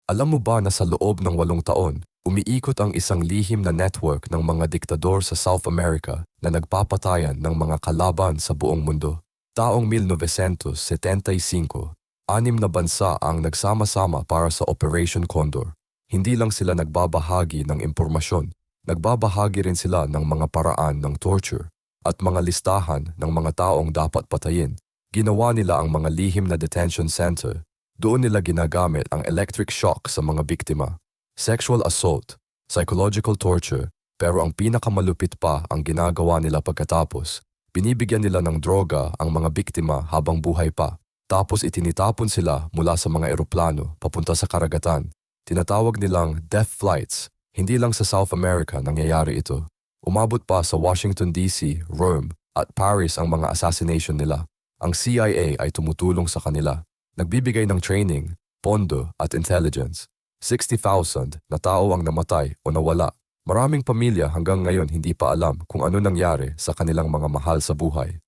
Alam mo ba na sa loob ng 8 taon, umiikot ang isang lihim na network ng mga diktador sa South America na nagpapatayan ng mga kalaban sa buong mundo? Taong 1975, 6 na bansa ang nagsama-sama para sa Operation Condor. Hindi lang sila nagbabahagi ng impormasyon, nagbabahagi rin sila ng mga paraan ng torture at mga listahan ng mga taong dapat patayin. Ginawa nila ang mga lihim na detention center. Doon nila ginagamit ang electric shock sa mga biktima, sexual assault, psychological torture, pero ang pinakamalupit pa ang ginagawa nila pagkatapos. Binibigyan nila ng droga ang mga biktima habang buhay pa, tapos itinitapon sila mula sa mga eroplano papunta sa karagatan. Tinatawag nilang death flights. Hindi lang sa South America nangyayari ito. Umabot pa sa Washington DC, Rome at Paris ang mga assassination nila. Ang CIA ay tumutulong sa kanila. Nagbibigay ng training, pondo at intelligence. 60,000 na tao ang namatay o nawala. Maraming pamilya hanggang ngayon hindi pa alam kung ano nangyari sa kanilang mga mahal sa buhay.